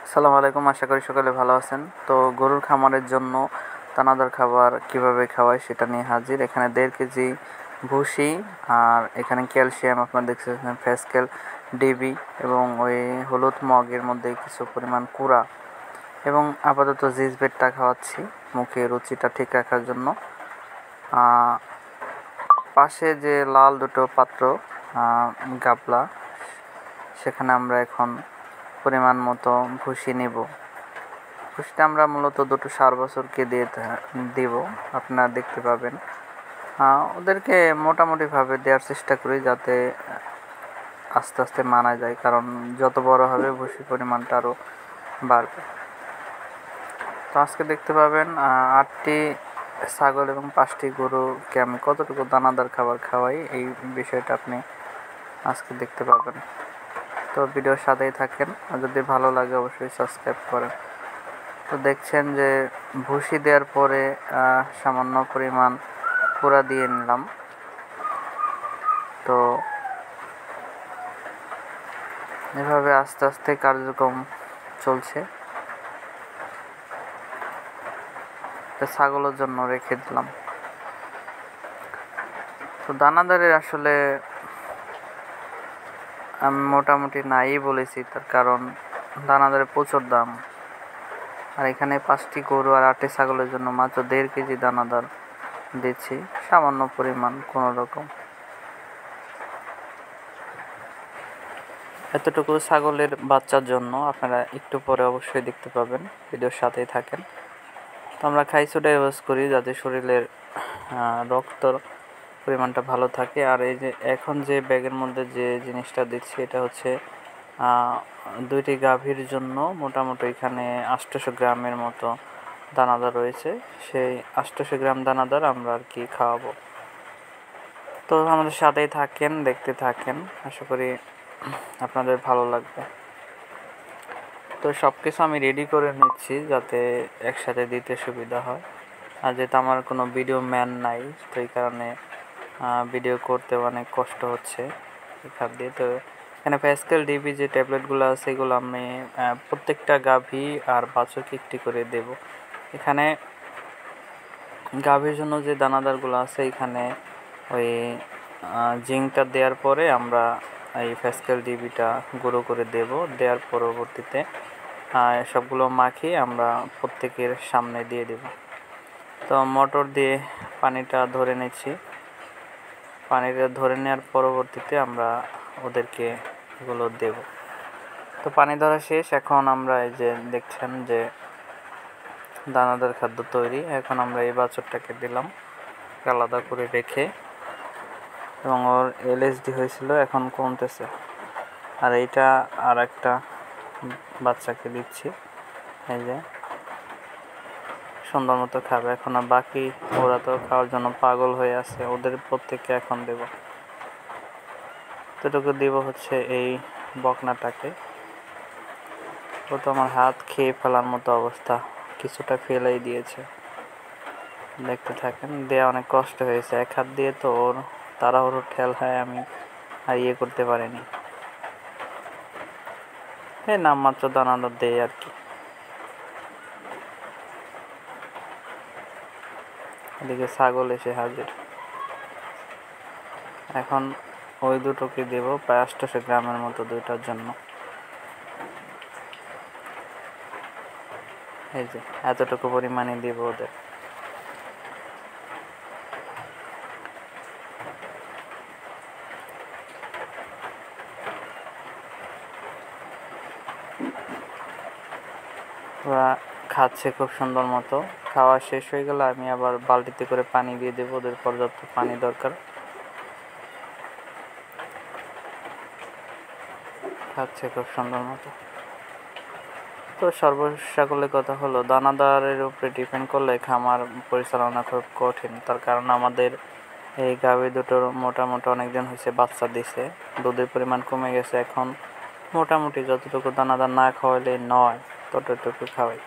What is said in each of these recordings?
আসসালামু আলাইকুম, আশা করি সকালে ভালো আছেন। তো গরুর খামারের জন্য দানাদার খাবার কিভাবে খাওয়াই সেটা নিয়ে হাজির। এখানে 1.5 কেজি ভুসি, আর এখানে ক্যালসিয়াম আপনারা দেখছেন ফেসকেল ডিবি, এবং ওই হলুদ মগের মধ্যে কিছু পরিমাণ কুড়া, এবং আপাতত জিজবেটটা খাওয়াচ্ছি মুখে রুচিটা ঠিক রাখার জন্য। পাশে যে লাল দুটো পাত্র গাবলা, সেখানে আমরা এখন পরিমাণ মতো ভুসি নেব। ভুসিটা আমরা মূলত দুটো সার বছরকে দিয়ে দিব, আপনারা দেখতে পাবেন। ওদেরকে মোটামুটিভাবে দেওয়ার চেষ্টা করি যাতে আস্তে আস্তে মানা যায়, কারণ যত বড় হবে ভুসির পরিমাণটা আরও বাড়বে। তো আজকে দেখতে পাবেন 8টি ছাগল এবং 5টি গরুকে আমি কতটুকু দানাদার খাবার খাওয়াই, এই বিষয়টা আপনি আজকে দেখতে পাবেন। তো ভিডিওর সাথেই থাকেন, আর যদি ভালো লাগে অবশ্যই সাবস্ক্রাইব করেন। তো দেখছেন যে ভুসি দেওয়ার পরে সামান্য পরিমাণ কুড়া দিয়ে নিলাম। তো এভাবে আস্তে আস্তে কার্যক্রম চলছে। ছাগলের জন্য রেখে দিলাম। তো দানাদারের আসলে আমি মোটামুটি নাই বলেছি, তার কারণ দানাদারের প্রচুর দাম। আর এখানে 5টি গরু আর 8টি ছাগলের জন্য মাত্র 1.5 কেজি দানাদার দিচ্ছি, সামান্য পরিমাণ কোনো রকম। এতটুকু ছাগলের বাচ্চার জন্য আপনারা একটু পরে অবশ্যই দেখতে পাবেন, ভিডিওর সাথেই থাকেন। তো আমরা খাইসুটা ইউজ করি যাতে শরীরের রক্তর পরিমাণটা ভালো থাকে। আর এই যে এখন যে ব্যাগের মধ্যে যে জিনিসটা দিচ্ছি, এটা হচ্ছে 2টি গাভীর জন্য মোটামুটি এখানে 800 গ্রামের মতো দানাদার রয়েছে। সেই 800 গ্রাম দানাদার আমরা আর কি খাওয়াবো। তো আমাদের সাথেই থাকেন, দেখতে থাকেন, আশা করি আপনাদের ভালো লাগবে। তো সব কিছু আমি রেডি করে নিচ্ছি যাতে একসাথে দিতে সুবিধা হয়। আর যেহেতু আমার কোনো ভিডিও ম্যান নাই, তো এই কারণে ভিডিও করতে অনেক কষ্ট হচ্ছে এখান দিয়ে। তো এখানে ফেসকেল ডিবি যে ট্যাবলেটগুলো আছে, এগুলো আমি প্রত্যেকটা গাভী আর বাছুরকে একটি করে দেব। এখানে গাভীর জন্য যে দানাদারগুলো আছে, এখানে ওই জিঙ্কটা দেওয়ার পরে আমরা এই ফেসকেল ডিবিটা গুঁড়ো করে দেওয়ার পরবর্তীতে সবগুলো মাখিয়ে আমরা প্রত্যেকের সামনে দিয়ে দেব। তো মোটর দিয়ে পানিটা ধরে নিচ্ছি। পানিটা ধরে নেওয়ার পরবর্তীতে আমরা ওদেরকে এগুলো দেব। তো পানি ধরা শেষ, এখন আমরা এই যে দেখছেন যে দানাদার খাদ্য তৈরি। এখন আমরা এই বাছুরটাকে দিলাম আলাদা করে রেখে, এবং ওর এলএসডি হয়েছিল, এখন কমতেছে। আর এইটা আর একটা বাচ্চাকে দিচ্ছি, এই যে সুন্দর মতো খাবে এখন। আর বাকি ওরা তো খাওয়ার জন্য পাগল হয়ে আছে, ওদের প্রত্যেককে এখন দেব। এতটুকু দিব হচ্ছে এই বকনাটাকে। ও তো আমার হাত খেয়ে ফেলার মতো অবস্থা, কিছুটা ফেলেই দিয়েছে। দেখতে থাকেন, দেয়া অনেক কষ্ট হয়েছে, এক হাত দিয়ে তো ওর তাড়াহুড়ো ঠেলায় আমি আর করতে পারিনি। নামমাত্র দানাদার দেয় আর কি। এদিকে ছাগল এসে হাজির। এখন ওই দুটোকে দেব প্রায় 800 গ্রামের মতো, দুইটার জন্য। এই যে এতটুকু পরিমাণে দিব ওদের। ওরা খাচ্ছে খুব সুন্দর মতো। খাওয়া শেষ হয়ে গেলে আমি আবার বালতিতে করে পানি দিয়ে দেবো, ওদের পর্যাপ্ত পানি দরকার। খাচ্ছে খুব সুন্দর মতো। তো সর্বসাকল্যে কথা হলো, দানাদারের উপরে ডিপেন্ড করলে খামার পরিচালনা খুব কঠিন। তার কারণ আমাদের এই গাভী দুটোর মোটামুটি অনেকদিন হয়েছে বাচ্চা দিছে, দুধের পরিমাণ কমে গেছে। এখন মোটামুটি যতটুকু দানাদার না খাওয়াইলে নয় ততটুকু খাওয়াই।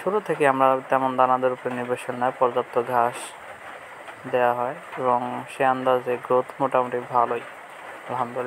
শুরু থেকে আমরা তেমন দানাদার উপরে নির্ভরশীল নয়, পর্যাপ্ত ঘাস দেওয়া হয়, এবং সে আন্দাজে গ্রোথ মোটামুটি ভালোই, আলহামদুলিল্লাহ।